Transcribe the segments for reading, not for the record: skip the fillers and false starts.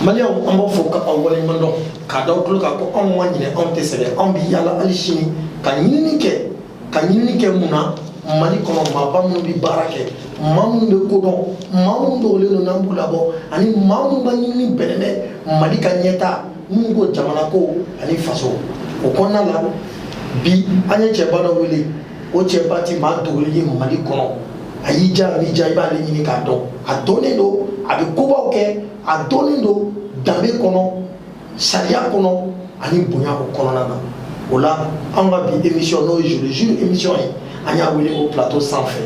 Mali on b'a fɔ ka wale man dɔn k'a da tulo kan ko anw ma ɲinɛ anw tɛ sɛgɛn anw bi yala hali sini ka ɲinini kɛ mun na Mali kɔnɔ maaba minnu bi baara kɛ maa minnu bɛ kodɔn maa minnu dogolen don n'an b'u labɔ ani maa minnu ka ɲinini bɛnnen bɛ Mali ka ɲɛtaa minnu ko jamana ko ani faso o kɔnɔna la bi an ye cɛba dɔ wele o cɛba ti maa dogolen ye Mali kɔnɔ a y'i ja a b'i ja i b'ale ɲini k'a dɔn a dɔnnen don a bɛ kobaw kɛ a dɔnnen don danbe kɔnɔ sariya kɔnɔ ani bonya o kɔnɔna na o la an ka bi émission n'o ye je le jure émission ye an y'a wele o plateau sanfɛ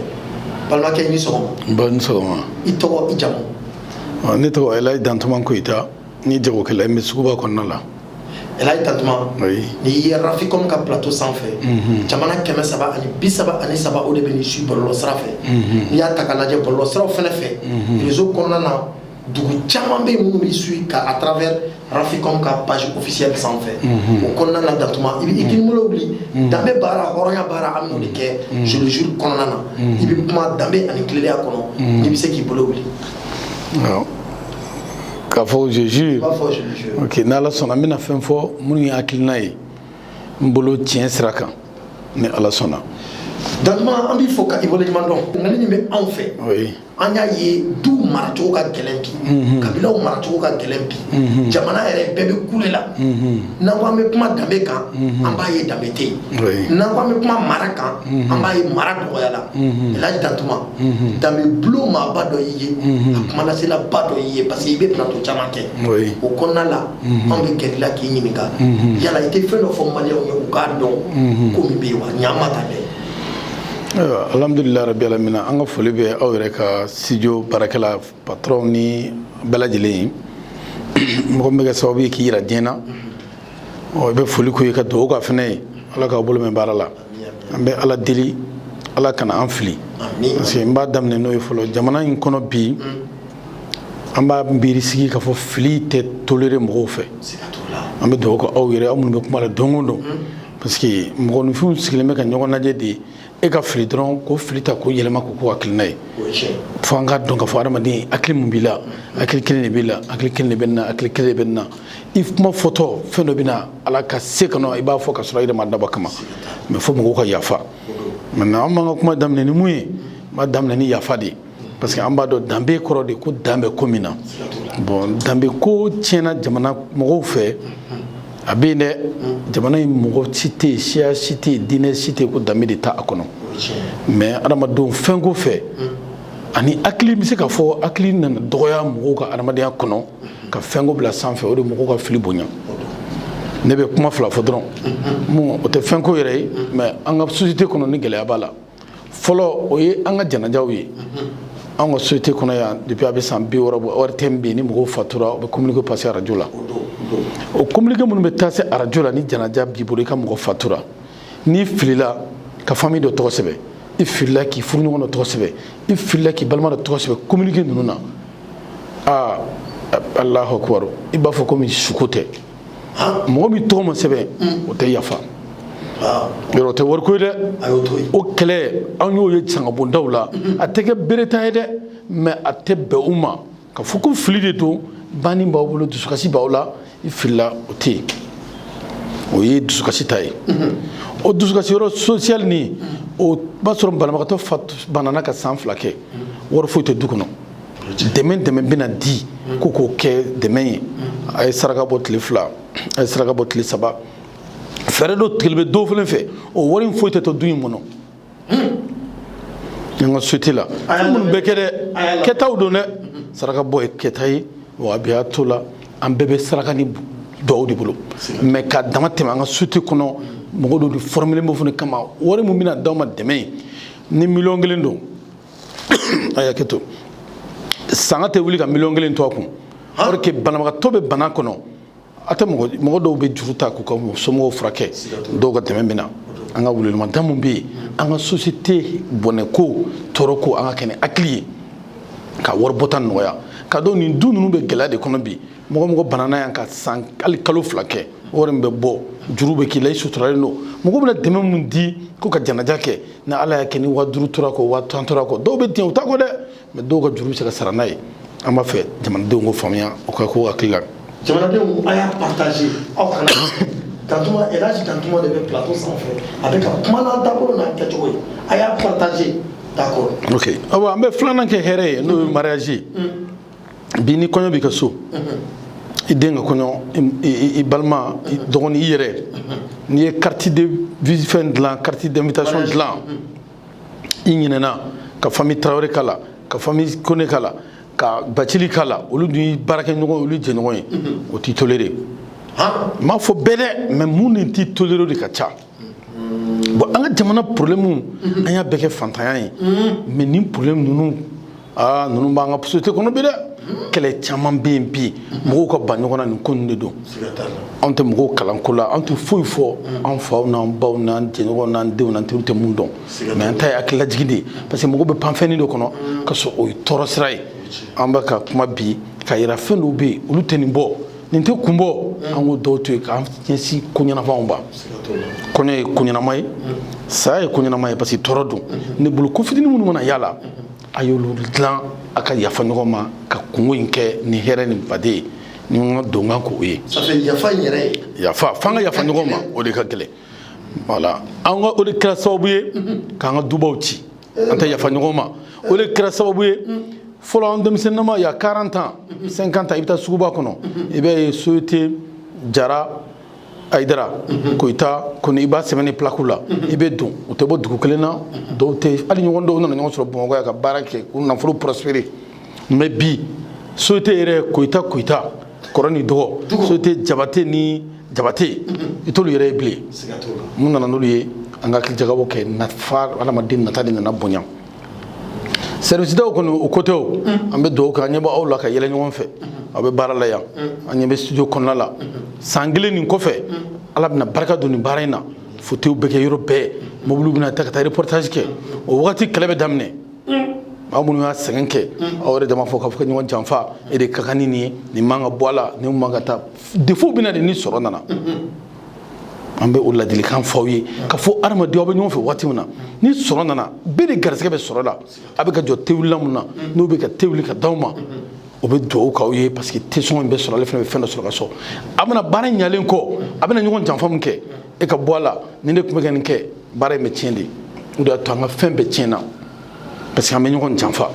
balimakɛ i ni sɔgɔma. Ba ni sɔgɔma. I tɔgɔ i jamu. Ne tɔgɔ Elayi Dantuma Koyita ni jagokɛla ye Suguba kɔnɔna la. Elayi Dantuma. Oui. N'i ye Raficom ka plateau sanfɛ. Jamana 373 o de bɛ nin su bɔlɔlɔ sira fɛ. N'i y'a ta k'a lajɛ bɔlɔlɔ siraw fɛnɛ fɛ réseau kɔnɔna na dugu caman bɛ yen minnu bɛ su ka à travers Raficom ka page officielle sanfɛ o kɔnɔna na Dantuma i bɛ kinibolo wuli danbe baara hɔrɔnya baara an bɛ n'o de kɛ je le jure kɔnɔna na i bɛ kuma danbe ani tilennenya kɔnɔ n'i bɛ se k'i bolo wuli. K'a fɔ je jure. Ok n'Ala sɔnna n bɛna fɛn fɔ minnu ye hakilina ye n bolo tiɲɛ sira kan ni Ala sɔnna. Dantuma an b'i fɔ ka i waleɲuman dɔn nali min bɛ anw fɛ an y'a ye du maracogo ka gɛlɛn bi kabilaw maracogo ka gɛlɛn bi jamana yɛrɛ bɛɛ bɛ kule la n'an ko an bɛ kuma danbe kan an b'a ye danbe tɛ yen n'an ko an bɛ kuma mara kan an b'a ye mara dɔgɔyala Elayi Dantuma danbe bulon maaba dɔ y'i ye a kumalasela ba dɔ y'i ye parce que i bɛ plateau caman kɛ o kɔnɔna la anw bɛ gɛrɛ i la k'i ɲininka yala i tɛ fɛn dɔ fɔ maliyɛnw ye u k'a dɔn ko min bɛ yen wa ɲan ma ta dɛ. Alhamdulillah rabbil alamin an ka foli bɛ aw yɛrɛ ka studio baarakɛla patron ni bɛɛ lajɛlen ye mɔgɔ min bɛ kɛ sababu ye k'i yira diɲɛ na i bɛ foli k'u ye ka dugawu k'a fɛnɛ ye Ala k'aw bolo mɛn baara la an bɛ Ala deli Ala kana an fili parce que n b'a daminɛ n'o ye fɔlɔ jamana in kɔnɔ bi an b'a miiri sigi k'a fɔ fili tɛ toléré mɔgɔw fɛ an bɛ dugawu kɛ aw yɛrɛ aw minnu bɛ kuma la don o don parce que mɔgɔninfinw sigilen bɛ ka ɲɔgɔn lajɛ de e ka fili dɔrɔn ko fili ta ko yɛlɛma ko ko hakilina ye fo an ka dɔn k'a fɔ adamaden hakili mun b'i la hakili kelen de b'i la hakili kelen de bɛ nin na hakili kelen de bɛ nin na i kuma fɔtɔ fɛn dɔ bɛ na Ala ka se ka nɔ i b'a fɔ ka sɔrɔ i yɛrɛ ma dabɔ kama mais fo mɔgɔw ka yafa maintenant an b'an ka kuma daminɛ ni mun ye n b'a daminɛ ni yafa de ye parce que an b'a dɔn danbe kɔrɔ de ko dan bɛ ko min na bon danbe ko tiɲɛna jamana mɔgɔw fɛ a bɛ yen dɛ jamana in mɔgɔ si tɛ yen siya si tɛ yen diinɛ si tɛ yen ko danbe de t'a kɔnɔ mais adamadenw fɛnko fɛ ani hakili bɛ se ka fɔ hakili nana dɔgɔya mɔgɔw ka adamadenya kɔnɔ ka fɛnko bila sanfɛ o de mɔgɔw ka fili bonya ne bɛ kuma fila fɔ dɔrɔn mun o tɛ fɛnko yɛrɛ ye mais an ka société kɔnɔ ni gɛlɛya b'a la fɔlɔ o ye an ka janajaw ye an ka société kɔnɔ yan depuis a bɛ san 60 bɔ wari tɛ min bɛ yen ni mɔgɔw fatura u bɛ communiqué passer radio la o communiqué minnu bɛ taa se radio la ni janaja b'i bolo i ka mɔgɔ fatura n'i filila ka famille dɔ tɔgɔ sɛbɛn i filila k'i furuɲɔgɔn dɔ tɔgɔ sɛbɛn i filila k'i balima dɔ tɔgɔ sɛbɛn communiqué ninnu na Allahu akbar i b'a fɔ komi suko tɛ mɔgɔ min tɔgɔ ma sɛbɛn o tɛ yafa yɔrɔ o tɛ wariko ye dɛ o kɛlɛ an y'o ye sangabondaw la a tɛ kɛ bereta ye dɛ mais a tɛ bɛn u ma ka fɔ ko fili de don banni b'aw bolo dusukasi b'aw la i filila o tɛ yen o ye dusukasi ta ye o dusukasi yɔrɔ social ni o b'a sɔrɔ banabagatɔ banana ka san 2 kɛ wari foyi tɛ du kɔnɔ dɛmɛ bɛ na di ko k'o kɛ dɛmɛ ye a ye saraka bɔ tile 2 a ye saraka bɔ tile 3 fɛɛrɛ dɔ tigɛli bɛ dɔw fɛnɛ fɛ o wari in foyi tɛ to du in kɔnɔ an ka société la fɛn minnu bɛ kɛ dɛ kɛtaw don dɛ saraka bɔ ye kɛta ye wa a bɛ a to la an bɛɛ bɛ saraka ni duwawu de bolo mais ka dama tɛmɛ an ka société kɔnɔ mɔgɔ dɔw de formelen b'o fana kama wari min bɛna d'aw ma dɛmɛ ye ni miliyɔn 1 don a y'a kɛ to sanga tɛ wuli ka miliyɔn 1 to a kun alors que banabagatɔ bɛ bana kɔnɔ a tɛ mɔgɔ dɔw bɛ juru ta k'u ka somɔgɔw furakɛ dɔw ka dɛmɛ bɛ na an ka welewelemada min bɛ yen an ka société bɔnɛko tɔɔrɔko an ka kɛ ni hakili ye ka wari bɔta nɔgɔya ka dɔn nin du ninnu bɛ gɛlɛya de kɔnɔ bi mɔgɔ banana yan ka san hali kalo 2 kɛ wari min bɛ bɔ juru bɛ k'i la i suturalen don mɔgɔ bɛna dɛmɛ min di ko ka janaja kɛ ni Ala y'a kɛ ni 5000 tora kɔ 1000 tora kɔ dɔw bɛ diɲɛ u t'a kɔ dɛ mais dɔw ka juru bɛ se ka sara n'a ye an b'a fɛ jamanadenw ko faamuya o ka ko hakili la jamanadenw a y'a partager aw kana Dantuma Elhaji Dantuma de bɛ plateau sanfɛ a bɛ ka kuma n'an taabolo n'a kɛcogo ye a y'a partager d'accord ok awa an bɛ filanan kɛ hɛrɛ ye n'o ye mariage ye bi ni kɔɲɔ b'i ka so i den ka kɔɲɔ i balima dɔgɔnin i yɛrɛ n'i ye carte de visite fɛn dilan carte d'invitation dilan i ɲinɛna ka famille Traoré k'a la ka famille Kone k'a la ka Bacili k'a la olu dun y'i baarakɛɲɔgɔn olu jɛɲɔgɔn ye o t'i toléré n m'a fɔ bɛɛ dɛ mais mun ni t'i toléré de ka ca bon an ka jamana problème an y'a bɛɛ kɛ fantanya ye mais nin problème ninnu ninnu b'an ka société kɔnɔ bi dɛ kɛlɛ caman bɛ yen bi mɔgɔw ka ban ɲɔgɔn na nin ko ninnu de don anw tɛ mɔgɔw kalanko la an tɛ foyi fɔ an faw n'an baw n'an jɛɲɔgɔnw n'an denw n'an teriw tɛ mun dɔn mais an ta ye hakililajigin de ye parce que mɔgɔw bɛ pan fɛnnin de kɔnɔ ka sɔrɔ o ye tɔɔrɔ sira ye an bɛ ka kuma bi ka yira fɛn dɔw bɛ yen olu tɛ nin bɔ nin tɛ kun bɔ an k'o dɔw to yen k'an ɲɛsin ko ɲɛnamaw ma kɔɲɔ ye ko ɲɛnama ye saya ye ko ɲɛnama ye parce que tɔɔrɔ don ne bolo ko fitinin minnu mana yala a y'olu dilan a ka yafa ɲɔgɔn ma ka kungo in kɛ ni hɛrɛ ni baden ye ni n ka don kan k'o ye yafa in yɛrɛ ye yafa f'an ka yafa ɲɔgɔn ma o de ka gɛlɛn voilà an ka o de kɛra sababu ye k'an ka dubaw ci an tɛ yafa ɲɔgɔn ma o de kɛra sababu ye fɔlɔ an denmisɛnninma il y a 40 ans 50 ans i bɛ taa suguba kɔnɔ i b'a ye Soyete Jara Ayidara Koyita Kone i b'a sɛbɛn ni plaque la i bɛ don u tɛ bɔ dugu kelen na dɔw tɛ hali ɲɔgɔn dɔw nana ɲɔgɔn sɔrɔ Bamakɔ yan ka baara kɛ k'u nafolo prospérer mais bi Soyete yɛrɛ Koyita kɔrɔ ni dɔgɔ Soyete Jabate ni Jabate i t'olu yɛrɛ ye bilen mun nana n'olu ye an ka hakilijagabɔ kɛ nafa adamaden nata de nana bonya service daw kɔni o côté o an bɛ dugawu kɛ an ɲɛ bɛ aw la ka yɛlɛ ɲɔgɔn fɛ aw bɛ baara la yan an ɲɛ bɛ studio kɔnɔna la san kelen nin kɔfɛ ala bɛna barika don nin baara in na fauteuils bɛ kɛ yɔrɔ bɛɛ mobiliw bɛna ta ka taa reportage kɛ o wagati kɛlɛ bɛ daminɛ aw minnu y'a sɛgɛn kɛ aw yɛrɛ dama fɔ k'a fɔ ka ɲɔgɔn janfa e de ka kan ni nin ye nin man ka bɔ a la nin man ka taa défaut bɛna de ni sɔrɔ nana an bɛ o ladilikan f'aw ye ka fɔ adamadenw aw bɛ ɲɔgɔn fɛ waati min na ni sɔrɔ nana bɛɛ de garisɛgɛ bɛ sɔrɔ la a bɛ ka jɔ tewulila mun na n'o bɛ ka tewuli ka d'aw ma o bɛ dugawu k'aw ye parce que tesɔngɔ in bɛ sɔrɔ ale fana bɛ fɛn dɔ sɔrɔ ka sɔrɔ a bɛna baara ɲalen kɔ a bɛna ɲɔgɔn janfa min kɛ e ka bɔ a la ni ne tun bɛ ka nin kɛ baara in bɛ tiɲɛ de o de y'a to an ka fɛn bɛɛ tiɲɛna parce que an bɛ ɲɔgɔn janfa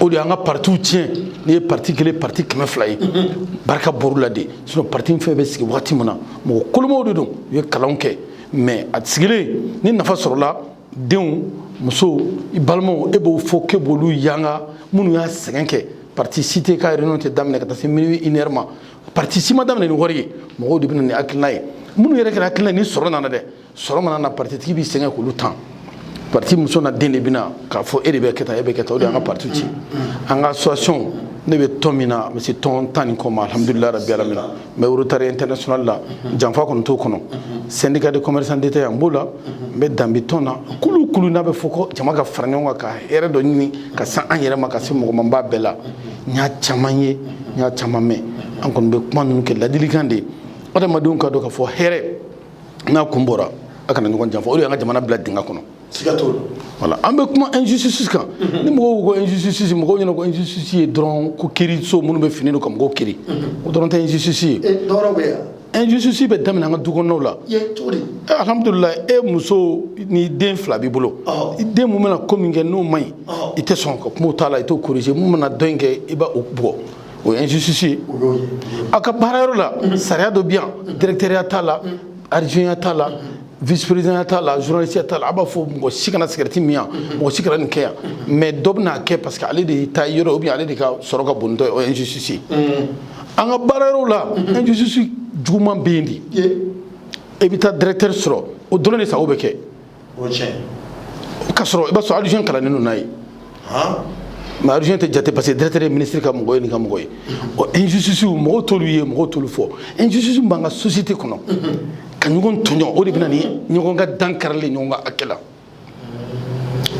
o de y'an ka partiw tiɲɛ n'i ye parti kelen parti 200 ye barika bɔr'u la de sinon parti fɛn bɛ sigi waati min na mɔgɔ kolonmaw de don u ye kalanw kɛ mais a sigilen ni nafa sɔrɔla denw musow i balimaw e b'o fɔ k'e b'olu yanga minnu y'a sɛgɛn kɛ parti si tɛ ka réunion tɛ daminɛ ka taa se minuit 1 heure ma parti si ma daminɛ ni wari ye mɔgɔw de bɛ na ni hakilina ye minnu yɛrɛ kɛra hakilina ye ni sɔrɔ nana dɛ sɔrɔ mana na parti tigi b'i sɛgɛn k'olu tan parti muso na den de bɛna k'a fɔ e de bɛ kɛ tan e bɛ kɛ tan o de y'an ka parti ci an ka association ne bɛ tɔn min na a bɛ se tɔn 10 ni kɔ ma alhamdulilayi rabi alamina n bɛ Rotary international la janfa kɔni t'o kɔnɔ syndicat de commerçants d'État n b'o la n bɛ danbe tɔn na kulu n'a bɛ fɔ ko jama ka fara ɲɔgɔn kan ka hɛrɛ dɔ ɲini ka se an yɛrɛ ma ka se mɔgɔ ma b'a bɛɛ la n y'a caman ye n y'a caman mɛn an kɔni bɛ kuma ninnu kɛ ladilikan de ye adamadenw ka dɔn ka fɔ hɛrɛ n'a kun bɔra a kana ɲɔgɔn janfa o de y'an ka jamana bila dingɛ kɔnɔ voilà an bɛ kuma injustice kan ni mɔgɔw ko injustice mɔgɔw ɲɛna ko injustice ye dɔrɔn ko kiri so minnu bɛ fini don ka mɔgɔw kiri o dɔrɔn tɛ injustice ye injustice bɛ daminɛ an ka du kɔnɔnaw la alhamdulilayi e muso ni den 2 b'i bolo i den mun bɛna ko min kɛ n'o man ɲi i tɛ sɔn ka kuma o t'a la i t'o corriger mun bɛna dɔ in kɛ i b'a o bugɔ o ye injustice ye a ka baarayɔrɔ la sariya dɔ bɛ yan directeur t'a la adjoint t'a la vice-président t'a la journaliste t'a la a b'a fɔ mɔgɔ si kana cigarette min yan mɔgɔ si kana nin kɛ yan mais dɔ bɛna kɛ parce que ale de y'i ta yɔrɔ ou bien ale de ka sɔrɔ ka bon n'o ye o ye injustice ye an ka baarayɔrɔw la injustice juguman bɛ yen de e bɛ taa directeur sɔrɔ o dɔrɔn de sago bɛ kɛ ka sɔrɔ i b'a sɔrɔ adjoint kalannen don n'a ye mais adjoint tɛ jate parce que directeur ye ministre ka mɔgɔ ye nin ka mɔgɔ ye o injustice mɔgɔw t'olu ye mɔgɔw t'olu fɔ injustice b'an ka société kɔnɔ ka ɲɔgɔn tɔɲɔ o de bɛna ni ɲɔgɔn ka dan karilen ɲɔgɔn ka hakɛ la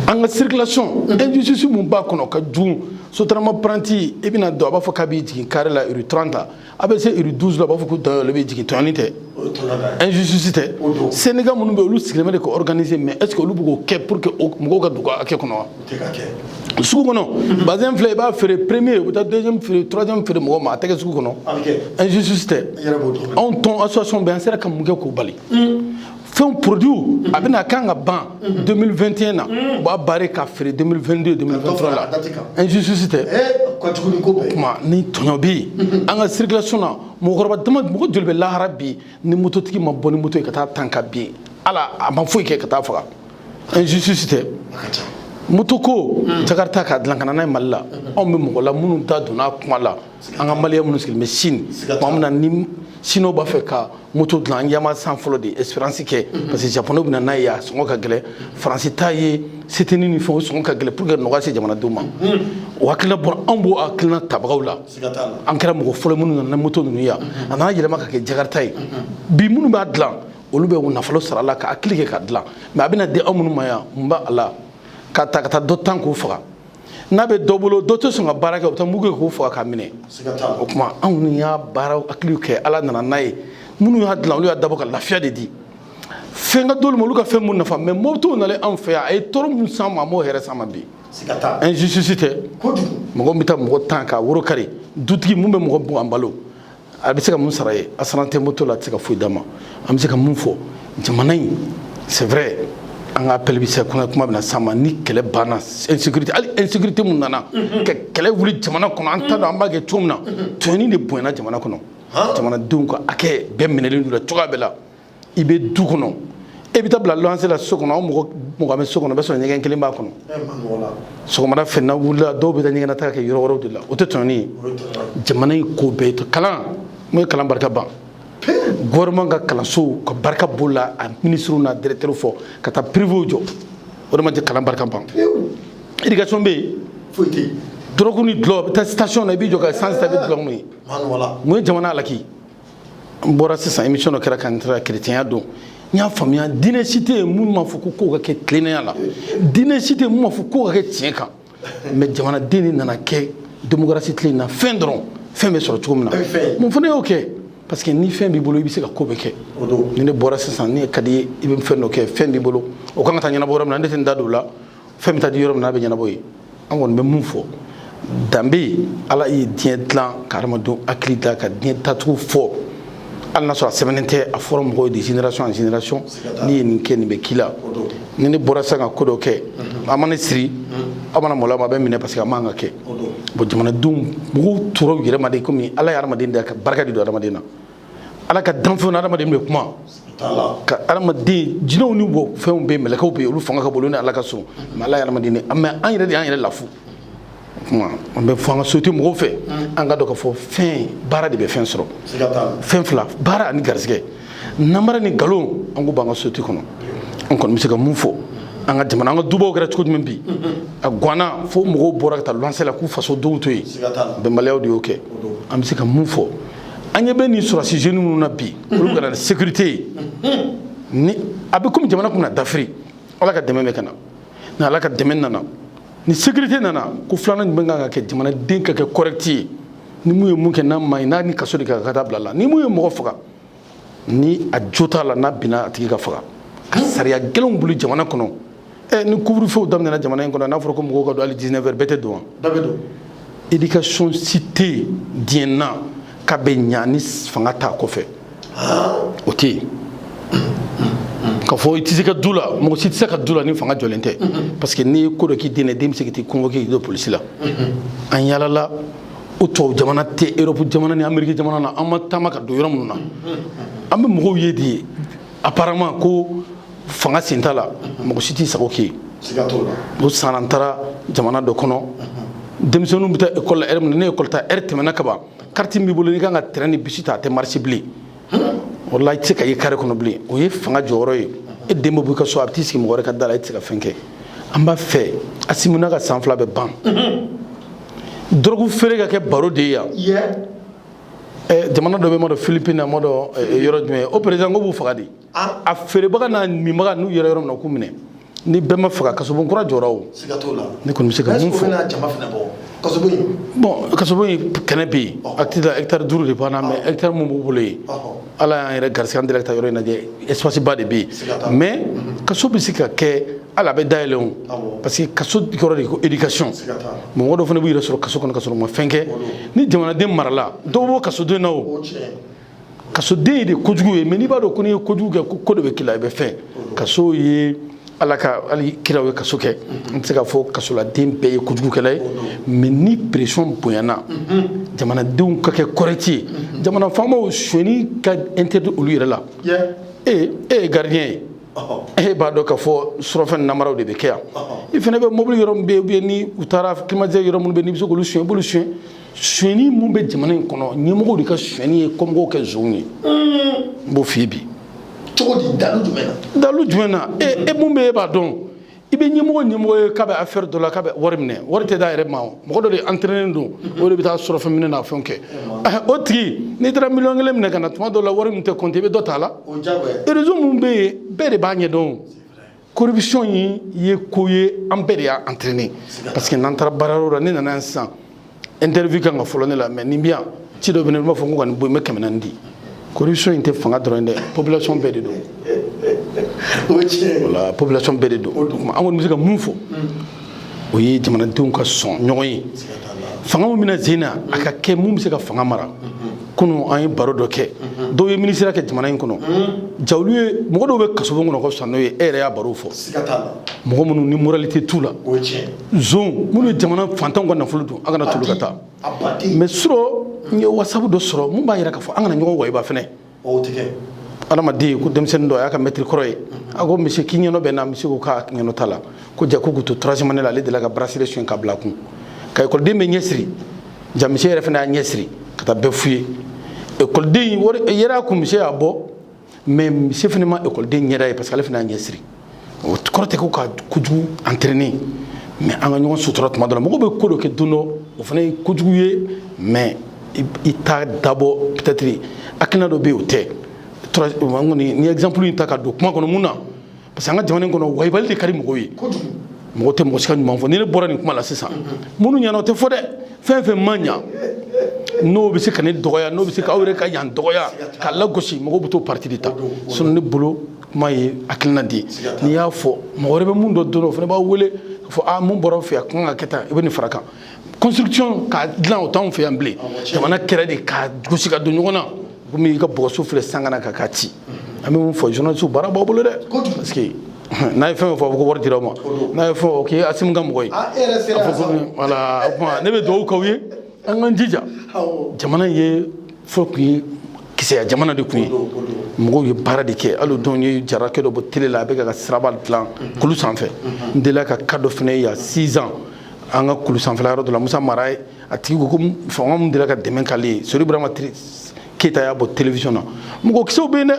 an ka circulation injustice mun b'a kɔnɔ ka jugu Sotarama apprenti e bɛna don a b'a fɔ k'a b'i jigin carré la rue 30 la a bɛ se rue 12 la a b'a fɔ ko dayɔrɔ b'i jigin tɔɲɔni tɛ injustice tɛ Sénégal minnu bɛ olu sigilen bɛ de ko organiser mais est ce que olu bɛ k'o kɛ pour que mɔgɔw ka don ka hakɛ kɔnɔ wa sugu kɔnɔ bazin filɛ i b'a feere premier u bɛ taa deuxième feere troisième feere mɔgɔ ma a tɛ kɛ sugu kɔnɔ injustice tɛ anw tɔn association bɛ an sera ka mun kɛ k'o bali fɛnw produit a bɛna kan ka ban 2021 na u b'a barrer ka feere 2022 2023 la injustice tɛ kuma ni tɔɲɔ bɛ yen an ka circulation na mɔgɔkɔrɔba dama mɔgɔ joli bɛ lahara bi ni mototigi ma bɔ ni moto ye ka taa tan ka bin ala a ma foyi kɛ ka taa faga injustice tɛ moto ko Jakarta ka dilan ka na n'a ye Mali la anw bɛ mɔgɔ la minnu ta donna kuma la an ka maliyɛn minnu sigilen bɛ Sine tuma min na ni Sinow b'a fɛ ka moto dilan an ɲɛma san fɔlɔ de espérance kɛ parce que japonais bɛ na n'a ye a sɔngɔ ka gɛlɛn faransi ta ye setini ni fɛnw o sɔngɔ ka gɛlɛn pour que nɔgɔya se jamanadenw ma o hakilina bɔra anw b'o hakilina tabagaw la an kɛra mɔgɔ fɔlɔ minnu nana ni moto ninnu ye a nana yɛlɛma ka kɛ Jakarta ye bi minnu b'a dilan olu bɛ nafolo sara a la ka hakili kɛ ka dilan mais a bɛna di anw minnu ma yan mun b'a la ka taa dɔ tan k'o faga n'a bɛ dɔ bolo dɔ tɛ sɔn ka baara kɛ u bɛ taa mugu k'o faga k'a minɛ o tuma anw ni y'a baaraw hakiliw kɛ ala nana n'a ye minnu y'a dilan olu y'a dabɔ ka lafiya de di fɛn ka d'olu ma olu ka fɛn mun nafa mais mɔbitiw nalen anw fɛ yan a ye tɔɔrɔ mun s'an ma a m'o hɛrɛ s'an ma bi injustice tɛ mɔgɔ bɛ taa mɔgɔ tan ka woro kari dutigi mun bɛ mɔgɔ bɔn an balo a bɛ se ka mun sara ye asaran tɛ moto la a tɛ se ka foyi d'a ma an bɛ se ka mun fɔ jamana in c'est vrai an ka appel bɛ se kuma bɛ na s'an ma ni kɛlɛ banna insécurité hali insécurité mun nana ka kɛlɛ wuli jamana kɔnɔ an t'a dɔn an b'a kɛ cogo min na tɔɲɔni de bonyana jamana kɔnɔ jamanadenw ka hakɛ bɛɛ minɛlen don la cogoya bɛɛ la i bɛ du kɔnɔ e bɛ taa bila luwanse la so kɔnɔ anw mɔgɔ bɛ so kɔnɔ o bɛ sɔrɔ ɲɛgɛn kelen b'a kɔnɔ sɔgɔmada fɛ n'a wulila dɔw bɛ taa ɲɛgɛn nata kɛ yɔrɔ wɛrɛw de la o tɛ tɔɲɔni ye jamana in ko bɛɛ ye kalan mun ye kalan barika ban gouvernement ka kalansow ka barika b'o la a ministres n'a directeurs fɔ ka taa privé jɔ o de ma tɛ kalan barika ban éducation bɛ yen foyi tɛ yen drogue ni dulɔ bɛ taa station na i b'i jɔ ka essence ta i bɛ dulɔ mun ye mun ye jamana alaki n bɔra sisan émission dɔ kɛra ka n tɛra chrétien don n y'a faamuya diinɛ si tɛ yen minnu m'a fɔ ko kow ka kɛ tilennenya la diinɛ si tɛ yen minnu m'a fɔ kow ka kɛ tiɲɛ kan mais jamanaden de nana kɛ démocratie tile in na fɛn dɔrɔn fɛn bɛ sɔrɔ cogo min na mun fana y'o kɛ parce que ni fɛn b'i bolo i bɛ se ka ko bɛɛ kɛ ni ne bɔra sisan ni ka di ye i bɛ fɛn dɔ kɛ fɛn b'i bolo o kan ka taa ɲɛnabɔ yɔrɔ min na ne tɛ n da don o la fɛn bɛ taa di yɔrɔ min na a bɛ ɲɛnabɔ yen an kɔni bɛ mun fɔ danbe ala ye diɲɛ dilan ka hadamadenw hakili dilan ka diɲɛ taacogo fɔ hali n'a sɔrɔ a sɛbɛnnen tɛ a fɔra mɔgɔw ye de génération en génération n'i ye nin kɛ nin bɛ k'i la ni ne bɔra sisan ka ko dɔ kɛ a ma ne siri aw mana mɔlɔ ma a bɛ minɛ parce que a man ka kɛ bon jamanadenw mɔgɔw tora u yɛrɛ ma de komi ala ye hadamaden da ka barika de don hadamaden na ala ka danfɛnw na hadamaden bɛ kuma ka hadamaden jinɛw ni bɔ fɛnw bɛ yen mɛlɛkɛw bɛ yen olu fanga ka bon olu ni ala ka surun mais ala ye hadamaden de mais an yɛrɛ de y'an yɛrɛ lafu kuma an bɛ fɔ an ka société mɔgɔw fɛ an ka dɔn ka fɔ fɛn baara de bɛ fɛn sɔrɔ fɛn fila baara ani garisɛgɛ namara ni nkalon an ko b'an ka société kɔnɔ an kɔni bɛ se ka mun fɔ an ka jamana an ka dubaw kɛra cogo jumɛn bi a ganna fo mɔgɔw bɔra ka taa luwanse la k'u faso denw to yen bɛnbaliyaw de y'o kɛ an bɛ se ka mun fɔ an ɲɛ bɛ nin sɔrɔsi jeunes minnu na bi olu ka na ni sécurité ye ni a bɛ komi jamana kun na dafiri ala ka dɛmɛ bɛ ka na ni ala ka dɛmɛ nana ni sécurité nana ko filanan jumɛn kan ka kɛ jamanaden ka kɛ correct ye ni mun ye mun kɛ n'a ma ɲi n'a ni kaso de ka taa bila la ni mun ye mɔgɔ faga ni a jo t'a la n'a binna a tigi ka faga ka sariya gɛlɛnw boli jamana kɔnɔ ni couvre-feu daminɛna jamana in kɔnɔ n'a fɔra ko mɔgɔw ka don hali 19 heures bɛɛ tɛ don wa bɛɛ bɛ don éducation si tɛ yen diɲɛ na k'a bɛ ɲa ni fanga t'a kɔfɛ o tɛ yen ka fɔ i tɛ se ka du la mɔgɔ si tɛ se ka du la ni fanga jɔlen tɛ parce que n'i ye ko dɔ k'i den na den bɛ se k'i convoquer k'i don polisi la an yalala o tubabu jamana tɛ Europe jamana ni Amérique jamana na an ma taama ka don yɔrɔ minnu na an bɛ mɔgɔw ye de apparemment ko fanga sen t'a la mɔgɔ si t'i sago kɛ yen o san an taara jamana dɔ kɔnɔ denmisɛnninw bɛ taa école la heure min na ne école ta heure tɛmɛna ka ban carte min b'i bolo n'i kan ka train ni bisi ta a tɛ marché bilen walahi i tɛ se ka ye carré kɔnɔ bilen o ye fanga jɔyɔrɔ ye e den bɛ bɔ i ka so a bɛ t'i sigi mɔgɔ wɛrɛ ka da la i tɛ se ka fɛn kɛ an b'a fɛ Asimuna ka san 2 bɛ ban drogue feere ka kɛ baro de ye yan jamana dɔ bɛ ma dɔn Philippines na ma dɔn yɔrɔ jumɛn o président ko b'u faga de a feerebaga n'a minbaga n'u yɛrɛ yɔrɔ min na k'u minɛ ni bɛɛ ma faga kasobon kura jɔra o ne kɔni bɛ se ka mun fɔ bon kasobo kene bi atida hectare duru de bana mais hectare mo bole ala en regarder directeur yoro na je espace ba de bi mais kasobo sika ke ala be dailon parce que kasobo yoro de éducation mo ngodo fana bu yoro sur kasobo kono kasobo mo fenke ni jamana de marala do bo kasobo na o kasobo de kojugu mais ni ba do ko ni kojugu ko do be kila be fe kaso ye alaka ali kirawe kasoke nteka fo kasola dempe kujugu kele mais ni pression boyana jamana deun ka ke correcti jamana fama o shoni ka interdit olu yere la gardien ba do ka fo sorofen namaraw de be kya ifene be mobile yorom be ni utara climatiseur yorom be ni biso ko solution shoni mu be jamana kono ni mo ko ka shoni comme ko ke zoni bo fibi dalu jumena mun be ba don ibe nyemo ka ba affaire de la ka ba warimne warite da ere mawo mo do le entraîner do o de bita soro femine na fonke o tri ni 3 millions ngelem ne kana tuma do la warim te compter be do tala o jabe e rezo mun be de ba nye don corruption yi ye koye ambere ya entraîner parce que nantara bararo ni na nan interview kan folo ne la mais ni bien ci do be ne mo fongo kan bo me kemenandi corruption inte fanga droit population be de do la population be de do amon musique mun fo o yi jamana dun ka son nyoyi fanga mo mina zina aka ke mun se ka fanga mara kuno ay baro do ke do ye ministre ka jamana kuno jawlu mo do be kaso bongo ko sanno ye ere ya baro fo mo mo ni moralité tout la zone mo jamana fantan ko na fuludu aga na tulu kata mais suro ni wasabu do soro mun ba yira ka fo angana nyogo way ba fene o tike alama di ku demsen do aka metri kroy ago monsieur kinyeno be na monsieur ko ka kinyeno tala ko jakugu to troisième année la le de la brasserie sur ka blaku kay ko de me nyesri jam monsieur refna nyesri kata be fuye école de yera ku monsieur abo mais monsieur finalement école de nyera parce que le fina nyesri o korte ko ka kuju entraîner mais anga nyon sutrot madala mo be ko do ke duno o fana kuju ye mais ita dabo peut-être akina do be ote ni exemple ni taka do kuma kono muna parce que anga jamane kono waybal de kari mo yi mo te mo ska nyuma fo ni le borani kuma la sisa munu nyana te fo de fe manya no be se kanel doya no be se ka awre ka yan doya ka la gosi mo buto parti d'etat son ne bolo may akilna di ni ya fo mo rebe mun do do fo ba wele fo a mun boro fe kan aketa ibani faraka construction ka dilan autant fait amblé jamana crédit ka gosi ka do nyona gumi ka boso fle sangana ka kati ami mun fo journal su bara ba bolo de parce que na fe fo ko wordi roma na fe o ke asim gam goy voilà ne be do ko wi an jija jamana ye fo ku kise jamana de ku mo ye bara de ke alo don ye jara ke do bo tele la be ka srabal plan kulu sanfé ndela ka cadeau fene ya 6 ans anga kulu sanfé la do la musa maray ati ko fo ngam ndela ka demen kali sori brama kita ya bo télévision na mo kiso be ne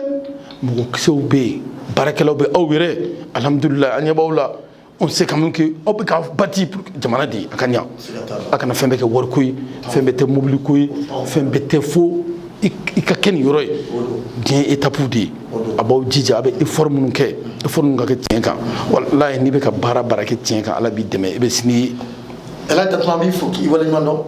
mo kiso be barakelo be awire alhamdulillah anya bawla on sait quand même que on peut bâtir jamana di akanya akana fembe ke workuy fembe te mobile kuy fembe te fo ika ken yoroy bien étape di abaw jija abe forme nun ke forme nga ke tienka wallahi ni be ka barake tienka ala bi deme be sini ela tatma bi fo ki wala nyando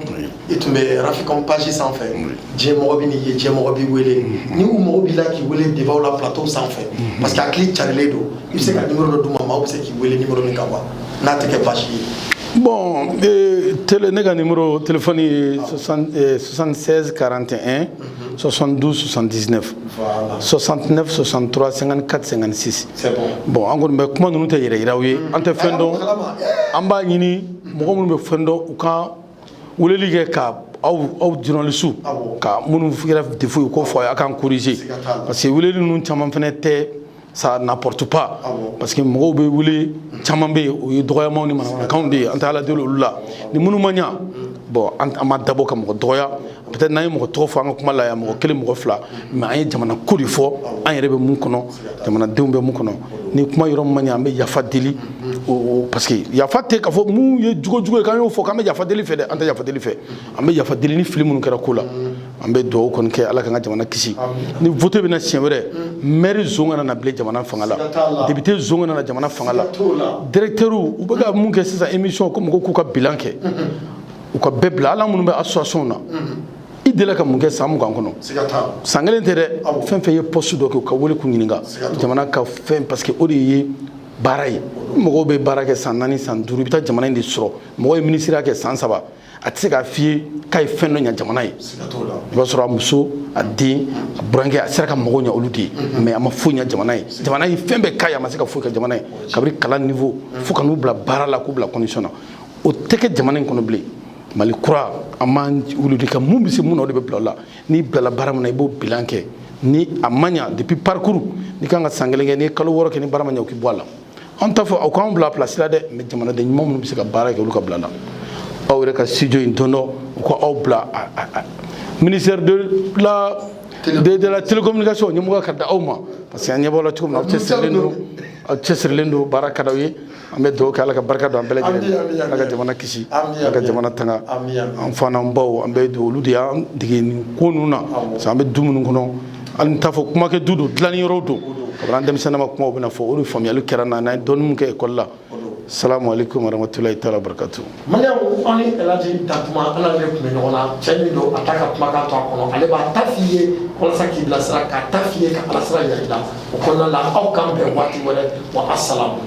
itumbe rafikon page sans fait je mo bi ni je mo bi wele ni u mo bi la ki wele devant la plateau sans fait parce que akli charle do il sait que numéro do mama ou c'est qui wele numéro ni kawa na te ke page bon télé nega numéro téléphone 76 41 72 79 voilà 69 63 54 56 c'est bon encore mais comment nous te yira irawi ante fendo amba nyini mo mo be fendo uka wole lige ka au journaliste ka munu fira defo ko fo akan corriger parce que wole nun chama fenete ça n'apporte pas parce que mo be wole chama be o doya mawni man kan de anta ala delo lula ni munu manya bon ama dabo kam ko doya peut-être nay mo trop fo kuma la ya mo kele mo fla mais ay jamana ko di fo ay rebe mun kono jamana dembe mun kono ni kuma yoro manya be yafa deli parce que yafa te ka fo mu ye jugo kan yo fo kam yafa deli fe de anta yafa deli fe ambe yafa deli ni film mun kera kula ambe do kon ke ala kan jamana kisi ni voter be na chenwere maire zonga na ble jamana fangala député zonga na jamana fangala directeur u be ga mun ke sa émission ko ko ka bilan ke u ka bɛɛ bila ala minnu bɛ association na i delila ka mun kɛ san 20 kɔnɔ san kelen tɛ dɛ fɛn fɛn ye poste dɔ kɛ u ka wele k'u ɲininka jamana ka fɛn parce que o de ye baara ye mɔgɔw bɛ baara kɛ san 4 san 5 i bɛ taa jamana in de sɔrɔ mɔgɔ ye ministère kɛ san 3 a tɛ se k'a f'i ye k'a ye fɛn dɔ ɲɛ jamana ye i b'a sɔrɔ a muso a den a burankɛ a sera ka mɔgɔw ɲɛ olu de ye mais a ma foyi ɲɛ jamana ye jamana ye fɛn bɛɛ k'a ye a ma se ka foyi kɛ jamana ye kabini kalan niveau fo ka n'u bila baara la k'u bila condition na o tɛ kɛ jamana in kɔnɔ bilen Mali kura a man wuli de ka mun bɛ se mun na o de bɛ bila o la n'i bilala baara min na i b'o bilan kɛ ni a ma ɲa depuis parcours n'i kan ka san kelen kɛ n'i ye kalo 6 kɛ ni baara ma ɲa o k'i bɔ a la an t'a fɔ aw k'anw bila place la dɛ mais jamanaden ɲuman minnu bɛ se ka baara kɛ olu ka bila la aw yɛrɛ ka studio in don dɔ u ko aw bila ministère de la télécommunication ɲɛmɔgɔ ka da aw ma parce que an ɲɛ b'aw la cogo min na aw cɛsirilen don baara ka d'aw ye an bɛ dugawu kɛ ala ka barika don an bɛɛ lajɛlen ala ka jamana kisi ala ka jamana tanga an fa n'an baw an bɛ olu de y'an dege nin ko ninnu na parce que an bɛ du minnu kɔnɔ hali n t'a fɔ kuma kɛ du don dilanni yɔrɔw don kabini an denmisɛnnin ma kumaw bɛna fɔ o de faamuyali kɛra n'an ye dɔɔni min kɛ ekɔli la salamu alaikum warahmatulahi taala barakatu Mariamu an ni Elhaji Dantuma ala de tun bɛ ɲɔgɔn na cɛ min don a t'a ka kumakan to a kɔnɔ ale b'a ta f'i ye walasa k'i bilasira k'a ta f'i ye ka alasira yira i la o kɔnɔna la aw k'an bɛn waati wɛrɛ wa asalamu